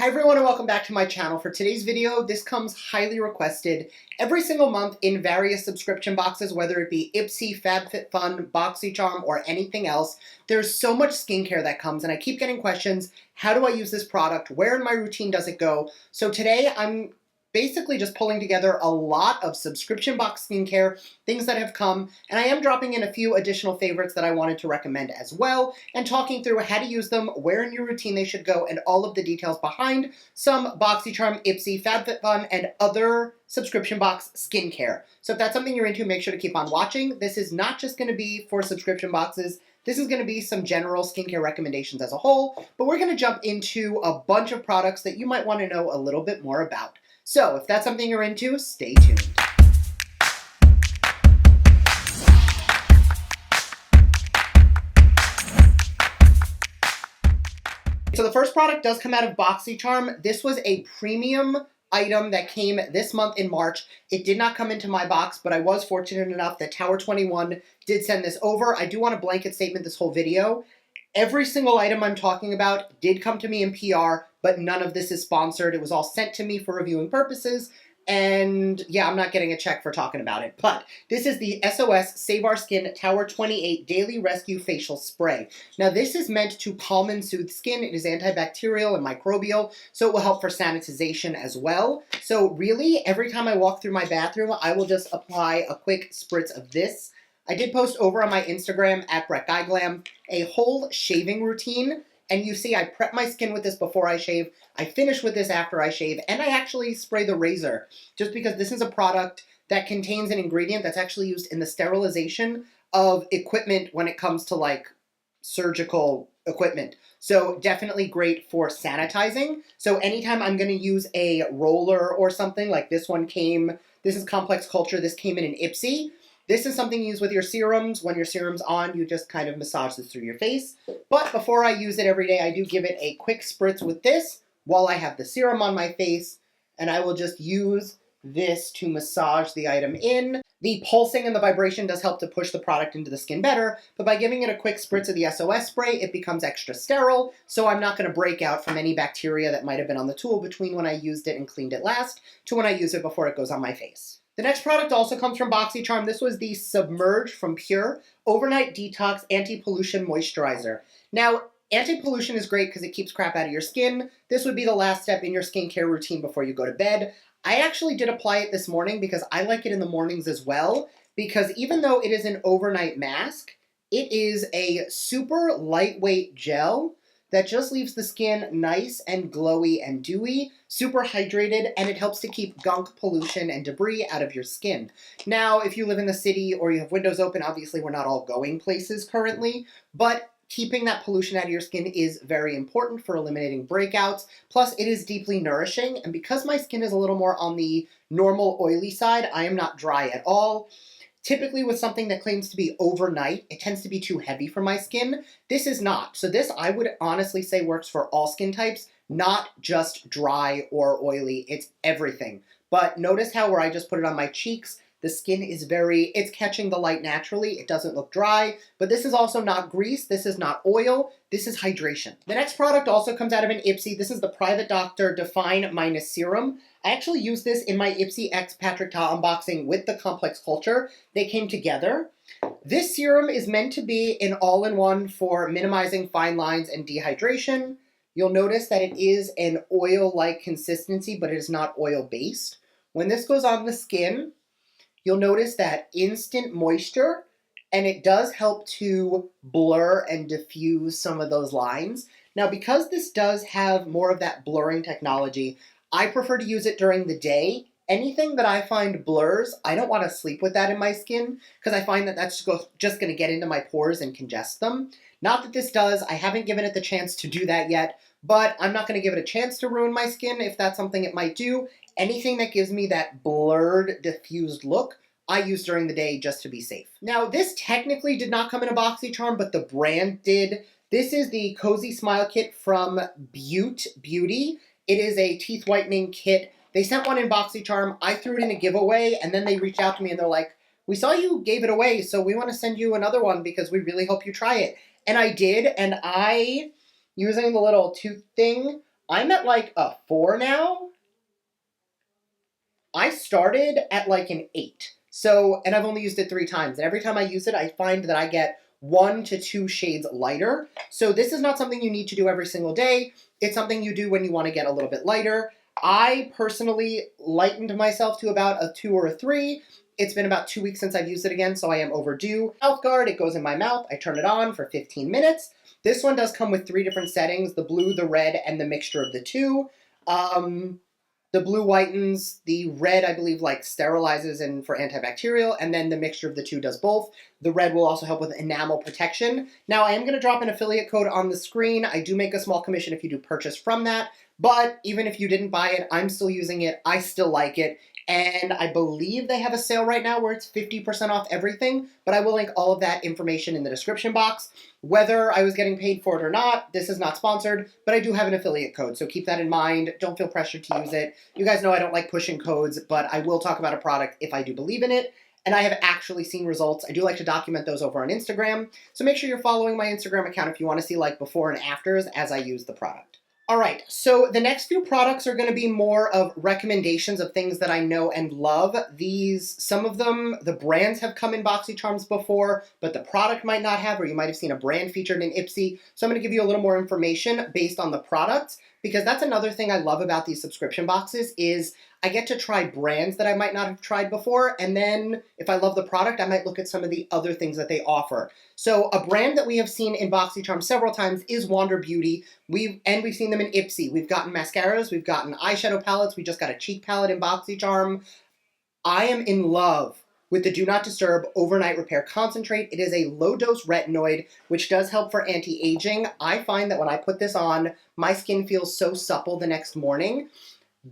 Hi everyone and welcome back to my channel. For today's video, this comes highly requested every single month in various subscription boxes, whether it be IPSY, FABFITFUN, BOXYCHARM, or anything else. There's so much skincare that comes and I keep getting questions, how do I use this product? Where in my routine does it go? So today I'm basically just pulling together a lot of subscription box skincare, things that have come, and I am dropping in a few additional favorites that I wanted to recommend as well, and talking through how to use them, where in your routine they should go, and all of the details behind some BOXYCHARM, IPSY, FABFITFUN, and other subscription box skincare. So if that's something you're into, make sure to keep on watching. This is not just going to be for subscription boxes. This is going to be some general skincare recommendations as a whole, but we're going to jump into a bunch of products that you might want to know a little bit more about. So if that's something you're into, stay tuned. So the first product does come out of BOXYCHARM. This was a premium item that came this month in March. It did not come into my box, but I was fortunate enough that Tower 21 did send this over. I do want a blanket statement this whole video. Every single item I'm talking about did come to me in PR, but none of this is sponsored. It was all sent to me for reviewing purposes. And yeah, I'm not getting a check for talking about it, but this is the SOS Save Our Skin Tower 28 Daily Rescue Facial Spray. Now this is meant to calm and soothe skin. It is antibacterial and microbial, so it will help for sanitization as well. So really, every time I walk through my bathroom, I will just apply a quick spritz of this. I did post over on my Instagram at Glam a whole shaving routine. And you see I prep my skin with this before I shave, I finish with this after I shave, and I actually spray the razor, just because this is a product that contains an ingredient that's actually used in the sterilization of equipment when it comes to like surgical equipment. So definitely great for sanitizing. So anytime I'm going to use a roller or something, like this one came, this is Complex Culture, this came in an IPSY. This is something you use with your serums. When your serum's on, you just kind of massage this through your face. But before I use it every day, I do give it a quick spritz with this while I have the serum on my face. And I will just use this to massage the item in. The pulsing and the vibration does help to push the product into the skin better, but by giving it a quick spritz of the SOS spray, it becomes extra sterile, so I'm not going to break out from any bacteria that might have been on the tool between when I used it and cleaned it last to when I use it before it goes on my face. The next product also comes from BOXYCHARM. This was the Submerge from Pure Overnight Detox Anti-Pollution Moisturizer. Now, anti-pollution is great because it keeps crap out of your skin. This would be the last step in your skincare routine before you go to bed. I actually did apply it this morning because I like it in the mornings as well, because even though it is an overnight mask, it is a super lightweight gel that just leaves the skin nice and glowy and dewy, super hydrated, and it helps to keep gunk, pollution, and debris out of your skin. Now, if you live in the city or you have windows open, obviously we're not all going places currently, but keeping that pollution out of your skin is very important for eliminating breakouts. Plus, it is deeply nourishing, and because my skin is a little more on the normal oily side, I am not dry at all. Typically with something that claims to be overnight, it tends to be too heavy for my skin. This is not. So this, I would honestly say, works for all skin types, not just dry or oily. It's everything. But notice how where I just put it on my cheeks, the skin is it's catching the light naturally. It doesn't look dry, but this is also not grease. This is not oil. This is hydration. The next product also comes out of an IPSY. This is the Private Doctor Define Minus Serum. I actually used this in my IPSY X Patrick Ta unboxing with the Complex Culture. They came together. This serum is meant to be an all-in-one for minimizing fine lines and dehydration. You'll notice that it is an oil-like consistency, but it is not oil-based. When this goes on the skin, you'll notice that instant moisture, and it does help to blur and diffuse some of those lines. Now, because this does have more of that blurring technology, I prefer to use it during the day. Anything that I find blurs, I don't want to sleep with that in my skin because I find that that's just going to get into my pores and congest them. Not that this does. I haven't given it the chance to do that yet, but I'm not going to give it a chance to ruin my skin if that's something it might do. Anything that gives me that blurred, diffused look, I use during the day just to be safe. Now, this technically did not come in a BOXYCHARM, but the brand did. This is the Cozy Smile Kit from Beaut Beauty. It is a teeth whitening kit. They sent one in BOXYCHARM. I threw it in a giveaway, and then they reached out to me and they're like, we saw you gave it away, so we want to send you another one because we really hope you try it. And I did, and using the little tooth thing, I'm at like a 4 now. I started at like an 8. So, and I've only used it 3 times. And every time I use it, I find that I get 1 to 2 shades lighter. So this is not something you need to do every single day. It's something you do when you want to get a little bit lighter. I personally lightened myself to about a 2 or a 3. It's been about 2 weeks since I've used it again, so I am overdue. Mouth guard, it goes in my mouth. I turn it on for 15 minutes. This one does come with 3 different settings, the blue, the red, and the mixture of the two. The blue whitens, the red, I believe, like sterilizes and for antibacterial, and then the mixture of the two does both. The red will also help with enamel protection. Now, I am going to drop an affiliate code on the screen. I do make a small commission if you do purchase from that, but even if you didn't buy it, I'm still using it. I still like it. And I believe they have a sale right now where it's 50% off everything, but I will link all of that information in the description box. Whether I was getting paid for it or not, this is not sponsored, but I do have an affiliate code, so keep that in mind. Don't feel pressured to use it. You guys know I don't like pushing codes, but I will talk about a product if I do believe in it, and I have actually seen results. I do like to document those over on Instagram, so make sure you're following my Instagram account if you want to see like before and afters as I use the product. All right, so the next few products are going to be more of recommendations of things that I know and love. Some of them, the brands have come in BoxyCharms before, but the product might not have, or you might have seen a brand featured in IPSY. So I'm going to give you a little more information based on the products, because that's another thing I love about these subscription boxes is I get to try brands that I might not have tried before, and then if I love the product, I might look at some of the other things that they offer. So a brand that we have seen in BoxyCharm several times is Beauty. We've seen them in IPSY. We've gotten mascaras, we've gotten eyeshadow palettes, we just got a cheek palette in BoxyCharm. I am in love with the Do Not Disturb Overnight Repair Concentrate. It is a low-dose retinoid, which does help for anti-aging. I find that when I put this on, my skin feels so supple the next morning.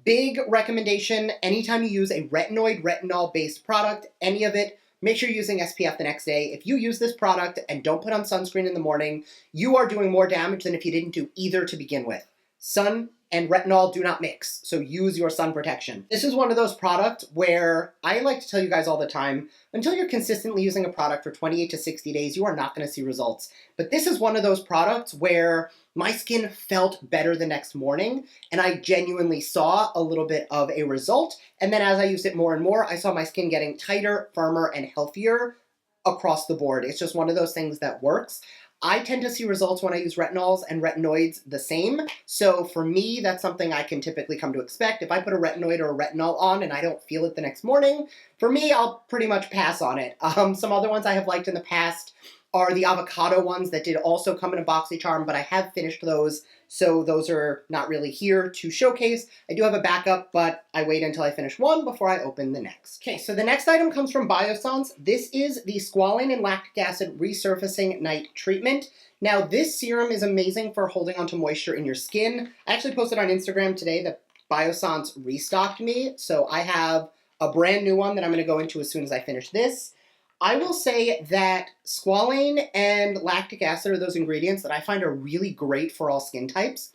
Big recommendation, anytime you use a retinoid, retinol-based product, any of it, make sure you're using SPF the next day. If you use this product and don't put on sunscreen in the morning, you are doing more damage than if you didn't do either to begin with. Sun and retinol do not mix, so use your sun protection. This is one of those products where I like to tell you guys all the time, until you're consistently using a product for 28 to 60 days, you are not going to see results. But this is one of those products where my skin felt better the next morning, and I genuinely saw a little bit of a result. And then as I used it more and more, I saw my skin getting tighter, firmer, and healthier across the board. It's just one of those things that works. I tend to see results when I use retinols and retinoids the same. So for me, that's something I can typically come to expect. If I put a retinoid or a retinol on and I don't feel it the next morning, for me, I'll pretty much pass on it. Some other ones I have liked in the past are the avocado ones that did also come in a BoxyCharm, but I have finished those, so those are not really here to showcase. I do have a backup, but I wait until I finish one before I open the next. Okay, so the next item comes from Biossance. This is the Squalane and Lactic Acid Resurfacing Night Treatment. Now, this serum is amazing for holding onto moisture in your skin. I actually posted on Instagram today that Biossance restocked me, so I have a brand new one that I'm going to go into as soon as I finish this. I will say that squalane and lactic acid are those ingredients that I find are really great for all skin types.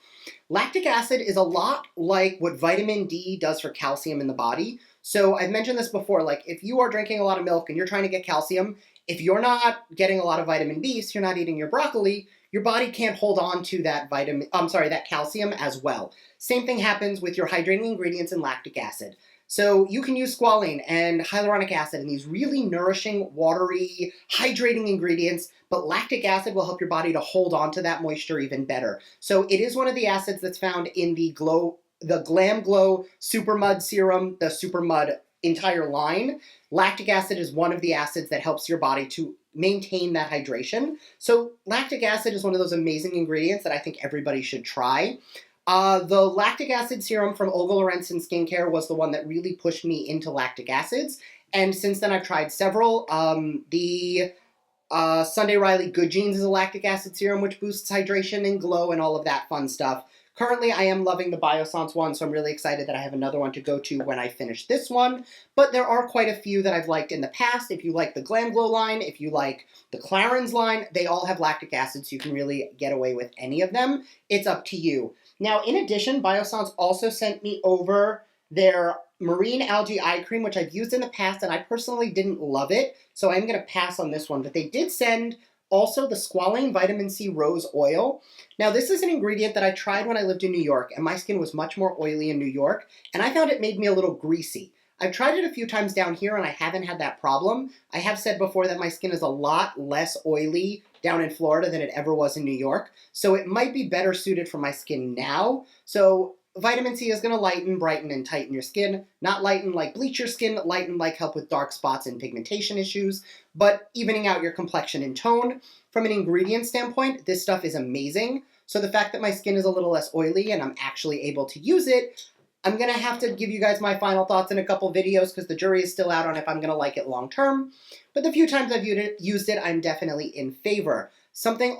Lactic acid is a lot like what vitamin D does for calcium in the body. So I've mentioned this before, like if you are drinking a lot of milk and you're trying to get calcium, if you're not getting a lot of vitamin B, so you're not eating your broccoli, your body can't hold on to that that calcium as well. Same thing happens with your hydrating ingredients in lactic acid. So you can use squalane and hyaluronic acid and these really nourishing, watery, hydrating ingredients, but lactic acid will help your body to hold on to that moisture even better. So it is one of the acids that's found in the Glam Glow Super Mud Serum, the Super Mud entire line. Lactic acid is one of the acids that helps your body to maintain that hydration. So lactic acid is one of those amazing ingredients that I think everybody should try. The lactic acid serum from Olga Lorenzen Skincare was the one that really pushed me into lactic acids. And since then, I've tried several. The Sunday Riley Good Genes is a lactic acid serum, which boosts hydration and glow and all of that fun stuff. Currently, I am loving the Biossance one, so I'm really excited that I have another one to go to when I finish this one. But there are quite a few that I've liked in the past. If you like the Glam Glow line, if you like the Clarins line, they all have lactic acid, so you can really get away with any of them. It's up to you. Now, in addition, Biossance also sent me over their Marine Algae Eye Cream, which I've used in the past, and I personally didn't love it, so I'm going to pass on this one. But they did send Also, the Squalane Vitamin C Rose Oil. Now, this is an ingredient that I tried when I lived in New York, and my skin was much more oily in New York, and I found it made me a little greasy. I've tried it a few times down here, and I haven't had that problem. I have said before that my skin is a lot less oily down in Florida than it ever was in New York, so it might be better suited for my skin now. So vitamin C is going to lighten, brighten, and tighten your skin. Not lighten like bleach your skin, lighten like help with dark spots and pigmentation issues, but evening out your complexion and tone. From an ingredient standpoint, this stuff is amazing. So the fact that my skin is a little less oily and I'm actually able to use it, I'm going to have to give you guys my final thoughts in a couple videos because the jury is still out on if I'm going to like it long term. But the few times I've used it, I'm definitely in favor. Something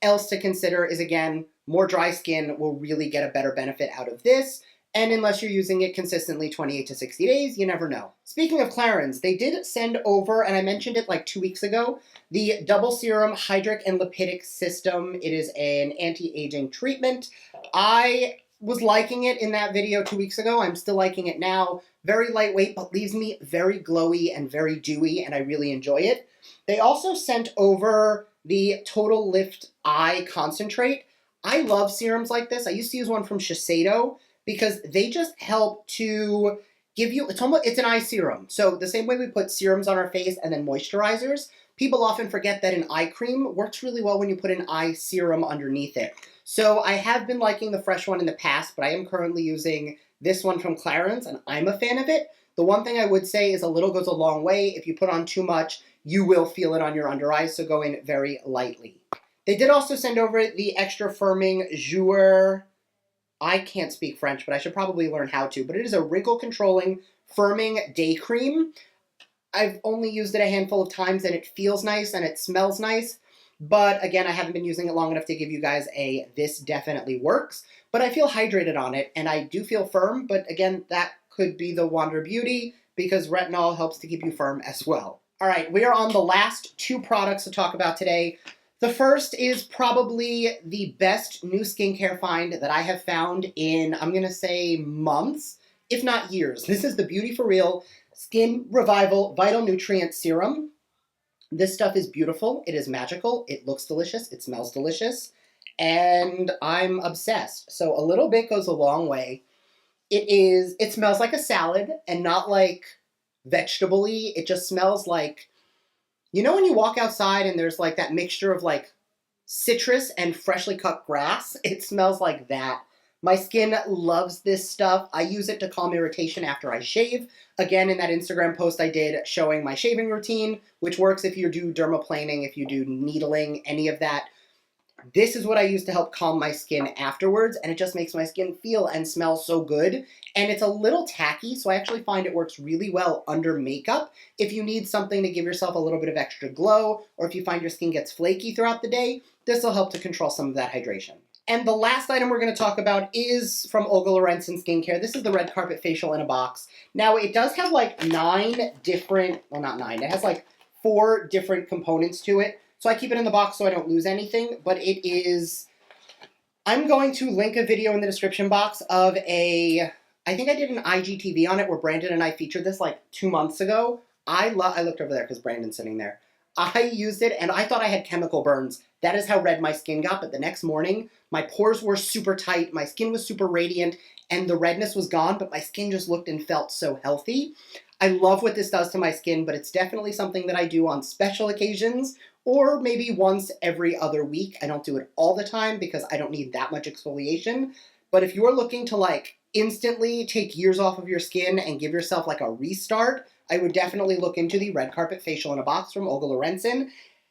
else to consider is, again, more dry skin will really get a better benefit out of this. And unless you're using it consistently 28 to 60 days, you never know. Speaking of Clarins, they did send over, and I mentioned it like 2 weeks ago, the Double Serum Hydric and Lipidic System. It is an anti-aging treatment. I was liking it in that video 2 weeks ago. I'm still liking it now. Very lightweight, but leaves me very glowy and very dewy, and I really enjoy it. They also sent over the Total Lift Eye Concentrate. I love serums like this. I used to use one from Shiseido because they just help to give you, it's an eye serum. So the same way we put serums on our face and then moisturizers, people often forget that an eye cream works really well when you put an eye serum underneath it. So I have been liking the fresh one in the past, but I am currently using this one from Clarins, and I'm a fan of it. The one thing I would say is a little goes a long way. If you put on too much, you will feel it on your under eyes, so go in very lightly. They did also send over the extra firming Jour. I can't speak French, but I should probably learn how to. But it is a wrinkle-controlling firming day cream. I've only used it a handful of times, and it feels nice, and it smells nice. But again, I haven't been using it long enough to give you guys a this definitely works. But I feel hydrated on it, and I do feel firm. But again, that could be the Wander Beauty, because retinol helps to keep you firm as well. All right, we are on the last 2 products to talk about today. The first is probably the best new skincare find that I have found in, I'm going to say months, if not years. This is the Beauty For Real Skin Revival Vital Nutrient Serum. This stuff is beautiful. It is magical. It looks delicious. It smells delicious. And I'm obsessed. So a little bit goes a long way. It smells like a salad and not like vegetable-y. It just smells like, you know when you walk outside and there's like that mixture of like citrus and freshly cut grass? It smells like that. My skin loves this stuff. I use it to calm irritation after I shave. Again, in that Instagram post I did showing my shaving routine, which works if you do dermaplaning, if you do needling, any of that. This is what I use to help calm my skin afterwards, and it just makes my skin feel and smell so good. And it's a little tacky, so I actually find it works really well under makeup. If you need something to give yourself a little bit of extra glow, or if you find your skin gets flaky throughout the day, this will help to control some of that hydration. And the last item we're going to talk about is from Olga Lorenzen Skincare. This is the Red Carpet Facial in a box. Now, it does have like 9 different, well, not 9, it has like 4 different components to it. So I keep it in the box so I don't lose anything, but it is, I'm going to link a video in the description box of I think I did an IGTV on it where Brandon and I featured this like 2 months ago. I looked over there because Brandon's sitting there. I used it and I thought I had chemical burns. That is how red my skin got, but the next morning, my pores were super tight, my skin was super radiant, and the redness was gone, but my skin just looked and felt so healthy. I love what this does to my skin, but it's definitely something that I do on special occasions, or maybe once every other week. I don't do it all the time because I don't need that much exfoliation. But if you're looking to like instantly take years off of your skin and give yourself like a restart, I would definitely look into the Red Carpet Facial in a Box from Olga Lorenzen.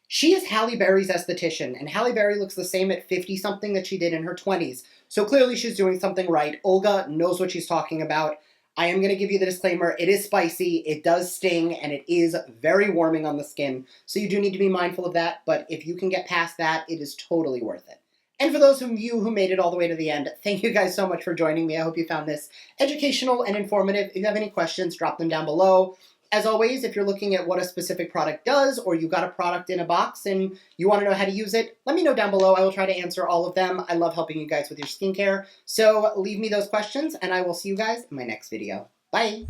She is Halle Berry's esthetician, and Halle Berry looks the same at 50-something that she did in her 20s. So clearly she's doing something right. Olga knows what she's talking about. I am going to give you the disclaimer. It is spicy, it does sting, and it is very warming on the skin. So you do need to be mindful of that, but if you can get past that, it is totally worth it. And for those of you who made it all the way to the end, thank you guys so much for joining me. I hope you found this educational and informative. If you have any questions, drop them down below. As always, if you're looking at what a specific product does, or you got a product in a box and you want to know how to use it, let me know down below. I will try to answer all of them. I love helping you guys with your skincare. So leave me those questions, and I will see you guys in my next video. Bye!